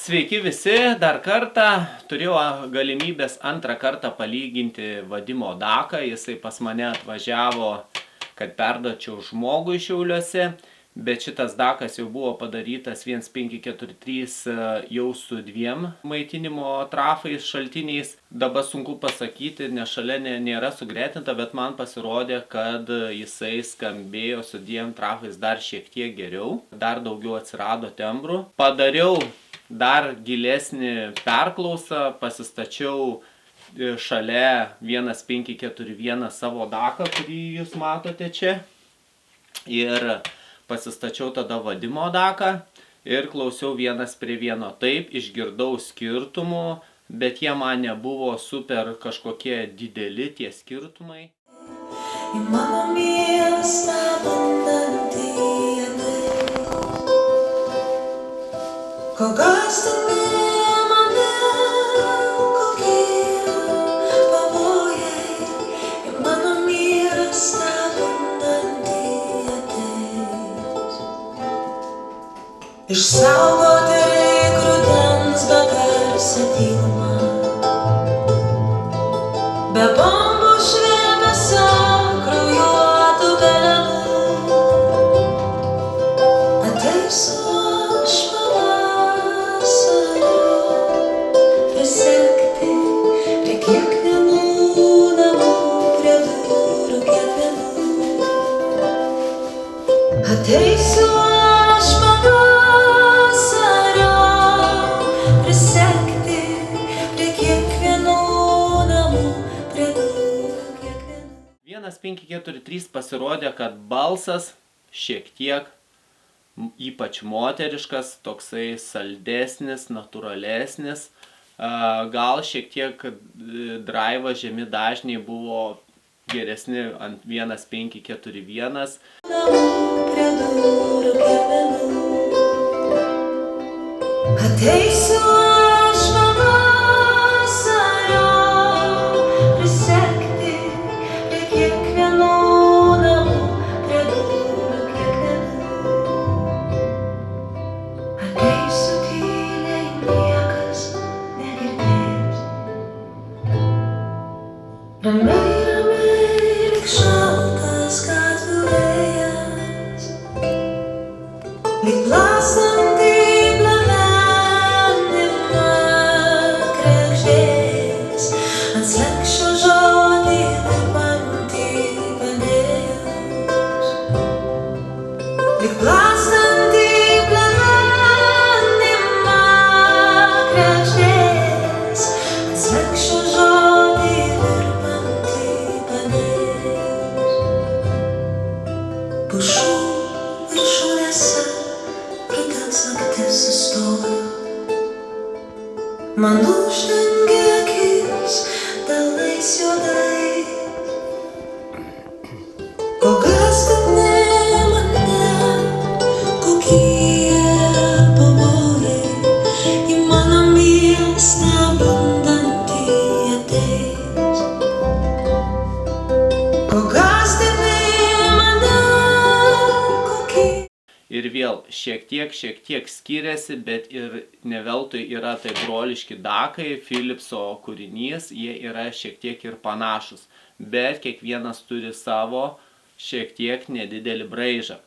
Sveiki visi, dar kartą turėjau galimybės antrą kartą palyginti Vadimo Daką. Jisai pas mane atvažiavo, kad perduočiau žmogui Šiauliuose, bet šitas Dakas jau buvo padarytas 1543 jau su 2 maitinimo trafais šaltiniais. Dabar sunku pasakyti, nes šalia nėra sugretinta, bet man pasirodė, kad jisai skambėjo su 2 trafais dar šiek tiek geriau. Dar daugiau atsirado tembrų. Padariau dar gilesnį perklausą, pasistačiau šalia 1541 savo Daką, kurį jūs matote čia. Ir pasistačiau tada Vadimo Daką ir klausiau 1:1. Taip, išgirdau skirtumų, bet jie man nebuvo super kažkokie dideli tie skirtumai. Į mano miestą bandantį kol gąsdini mane, kokie pavojai, į mano miestą bandantį ateis. Išsaugoti reik rudens begarsę tylumą, be bombų švilpesio kraujuotų pelenų. Ateisiu aš pavasario, prisekti prie kiekvienų namų, prie durų kiekvienų. Ateisiu aš pavasario, prisekti prie kiekvienų namų, prie durų kiekvienų. 1543 pasirodė, kad balsas šiek tiek, ypač moteriškas, toksai saldesnis, natūralesnis. Gal šiek tiek draivas, žemi dažniai buvo geresni ant 1541. Prie durų kiekvienų. Ateisiu aš pavasario, prisekti prie kiekvienų namų, prie durų kiekvienų. Ateisiu tyliai, niekas negirdės. Ramiai, ramiai, lyg šaltas gatvių vėjas, lyg plazdanti plevenimą kregždės, ant slenksčio žodį virpantį padėjus. Lyg plazdanti plevenimą kregždės, ant slenksčio žodį virpantį padėjus. Pušų viršūnėse rudens naktis sustojo, man uždengė akis delnais juodais. Kol gąsdini mane, kokie pavojai, į mano miestą bandantį ateis. Kol gąsdini mane, kokie. Ir vėl šiek tiek skiriasi, bet ir ne veltui yra tai broliški Dakai, Philipso kūrinys, jie yra šiek tiek ir panašus. Bet kiekvienas turi savo šiek tiek nedidelį braižą.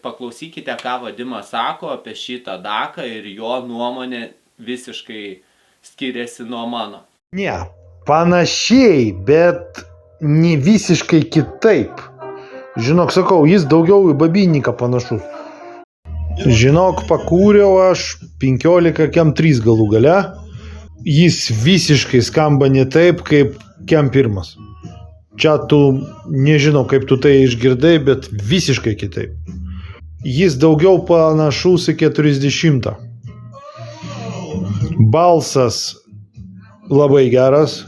Paklausykite, ką Vadimas sako apie šitą Daką ir jo nuomonė visiškai skiriasi nuo mano. Ne, panašiai, bet ne visiškai kitaip. Žinok, sakau, jis daugiau į babinniką panašus. Žinok, pakūriau aš 15 kem 3 galų gale. Jis visiškai skamba ne taip, kaip kem 1. Čia tu nežinau, kaip tu tai išgirdai, bet visiškai kitaip. Jis daugiau panašus į 40. Balsas labai geras.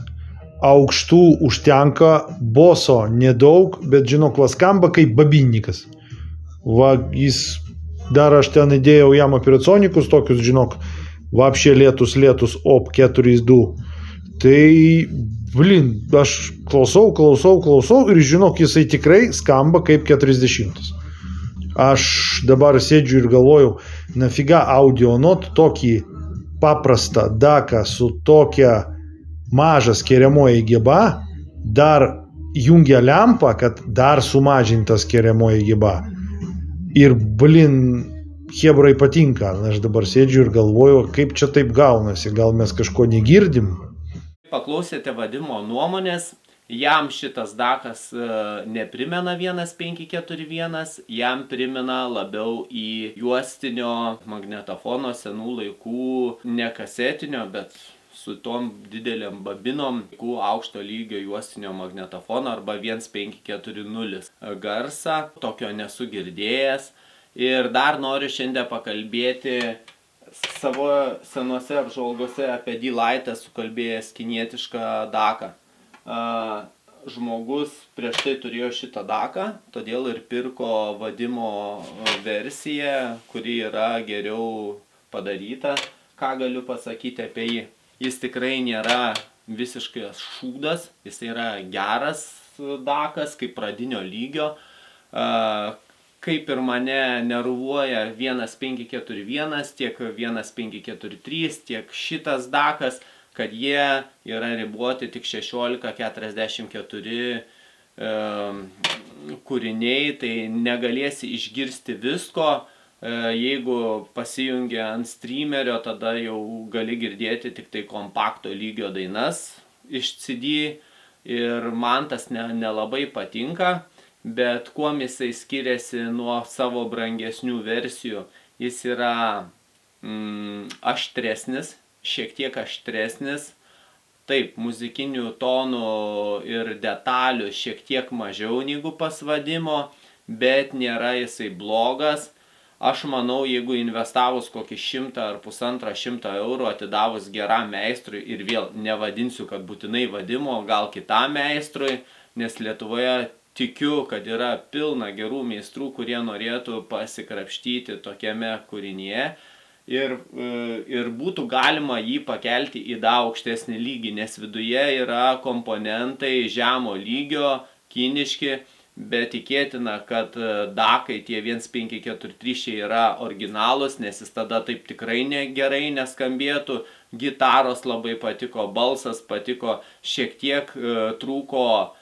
Aukštų užtenka, boso nedaug, bet žinok, va skamba kaip babinnikas. Va, jis dar aš ten įdėjau jam operaconikus tokius, žinok, vapšė lietus, op 4-2. Tai, aš klausau ir žinok, jisai tikrai skamba kaip 40. Aš dabar sėdžiu ir galvoju, nafiga audio not tokį paprastą daką su tokia maža skiriamoji giba, dar jungia lempą, kad dar sumažinta skiriamoji giba. Ir chebrai patinka. Aš dabar sėdžiu ir galvoju, kaip čia taip gaunasi, gal mes kažko negirdim. Paklausėte Vadimo nuomonės, jam šitas dakas neprimena 1541, jam primena labiau į juostinio magnetofono senų laikų, ne kasetinio, bet su tom dideliam babinom aukšto lygio juostinio magnetofono arba 1540 garsą, tokio nesu girdėjęs. Ir dar noriu šiandien pakalbėti savo senuose apžvalgose apie D-Lite sukalbėjęs kinietišką daką. Žmogus prieš tai turėjo šitą daką, todėl ir pirko Vadimo versiją, kuri yra geriau padaryta. Ką galiu pasakyti apie jį? Jis tikrai nėra visiškai šūdas, jis yra geras dakas, kaip pradinio lygio. Kaip ir mane nervuoja 1541, tiek 1543, tiek šitas dakas, kad jie yra riboti tik 16:44 kūriniai, tai negalėsi išgirsti visko. Jeigu pasijungi ant streamerio, tada jau gali girdėti tik tai kompakto lygio dainas iš CD ir man tas nelabai patinka, bet kuom jisai skiriasi nuo savo brangesnių versijų, jis yra aštresnis, šiek tiek aštresnis, taip, muzikinių tonų ir detalių šiek tiek mažiau negu pas Vadimo, bet nėra jisai blogas. Aš manau, jeigu investavus kokį 100 ar 150 eurų atidavus geram meistrui ir vėl nevadinsiu, kad būtinai Vadimo, gal kitam meistrui, nes Lietuvoje tikiu, kad yra pilna gerų meistrų, kurie norėtų pasikrapštyti tokiame kūrinyje ir būtų galima jį pakelti į dar aukštesnį lygį, nes viduje yra komponentai žemo lygio, kiniški, bet tikėtina, kad dakai tie 1543 yra originalus, nes jis tada taip tikrai gerai neskambėtų. Gitaros labai patiko, balsas patiko, šiek tiek trūko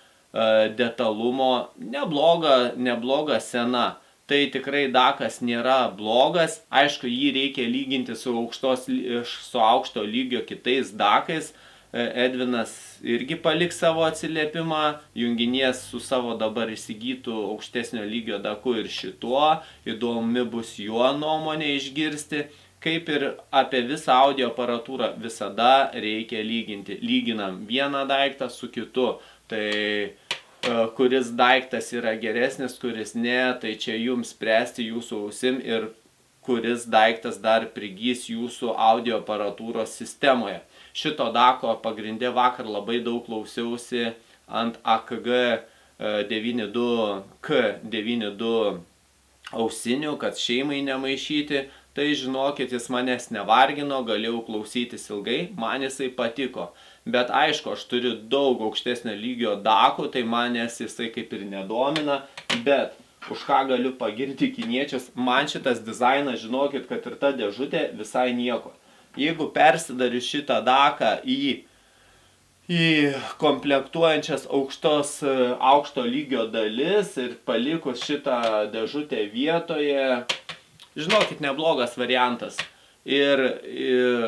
detalumo, nebloga scena. Tai tikrai dakas nėra blogas, aišku, jį reikia lyginti su aukšto lygio kitais dakais. Edvinas irgi paliks savo atsiliepimą, junginės su savo dabar įsigytų aukštesnio lygio daku ir šituo, įdomi bus jo nuomonė išgirsti, kaip ir apie visą audio aparatūrą visada reikia lyginti. Lyginam vieną daiktą su kitu, tai kuris daiktas yra geresnis, kuris ne, tai čia jums spręsti jūsų ausim ir kuris daiktas dar prigys jūsų audio aparatūros sistemoje. Šito dako pagrindė vakar labai daug klausiausi ant AKG 92K92 ausinių, kad šeimai nemaišyti. Tai žinokit, jis manęs nevargino, galėjau klausytis ilgai, man jisai patiko. Bet aišku, aš turiu daug aukštesnio lygio dakų, tai manęs jisai kaip ir nedomina, bet už ką galiu pagirti kiniečius, man šitas dizainas, žinokit, kad ir ta dėžutė visai nieko. Jeigu persidariu šitą daką į komplektuojančias aukšto lygio dalis ir palikus šitą dėžutę vietoje, žinokit, neblogas variantas. Ir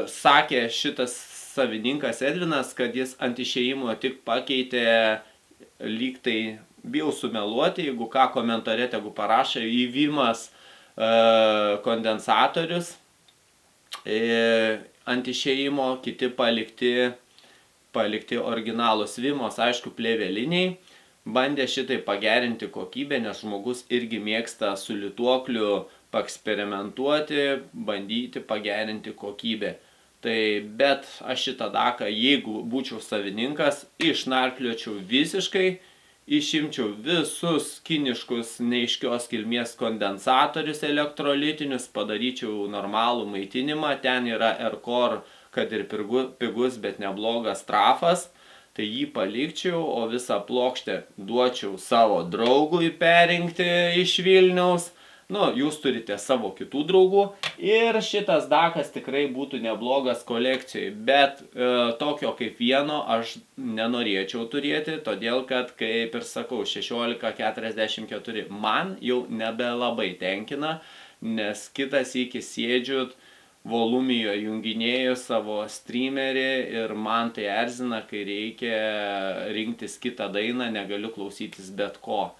sakė šitas savininkas Edvinas, kad jis ant išėjimo tik pakeitė, lyg tai bijau sumeluoti, jeigu ką komentare tegu parašė, įvimas kondensatorius. Ant išėjimo kiti palikti originalus vimos, aišku, plėveliniai. Bandė šitai pagerinti kokybę, nes žmogus irgi mėgsta su lituokliu paeksperimentuoti, bandyti pagerinti kokybę. Tai bet aš šitą daką, jeigu būčiau savininkas, išnarpliočiau visiškai, išimčiau visus kiniškus neaiškios kilmės kondensatorius elektrolitinius, padaryčiau normalų maitinimą, ten yra Aircore, kad ir pigus, bet neblogas trafas, tai jį palikčiau, o visą plokštę duočiau savo draugui perinkti iš Vilniaus, Jūs turite savo kitų draugų ir šitas dakas tikrai būtų neblogas kolekcijai, bet tokio kaip vieno aš nenorėčiau turėti, todėl kad, kaip ir sakau, 1644 man jau nebelabai tenkina, nes kitas iki sėdžiu volumijo junginėjau savo streamerį ir man tai erzina, kai reikia rinktis kitą dainą, negaliu klausytis bet ko.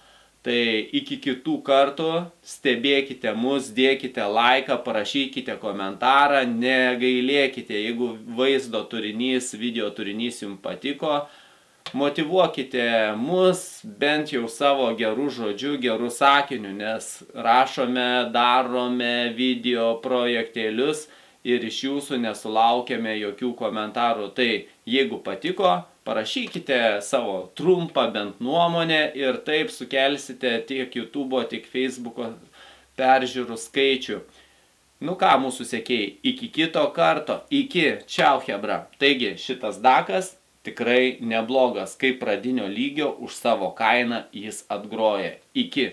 Tai iki kitų kartų stebėkite mus, dėkite laiką, parašykite komentarą, negailėkite, jeigu vaizdo turinys, video turinys jums patiko, motyvuokite mus bent jau savo gerų žodžių, gerų sakinių, nes rašome, darome video projektėlius ir iš jūsų nesulaukiame jokių komentarų. Tai jeigu patiko, parašykite savo trumpą bent nuomonę ir taip sukelsite tiek YouTube'o, tiek Facebook'o peržiūrų skaičių. Ką mūsų sekėjai, iki kito karto, čiau hebra. Taigi šitas dakas tikrai neblogas, kaip pradinio lygio už savo kainą jis atgroja. Iki.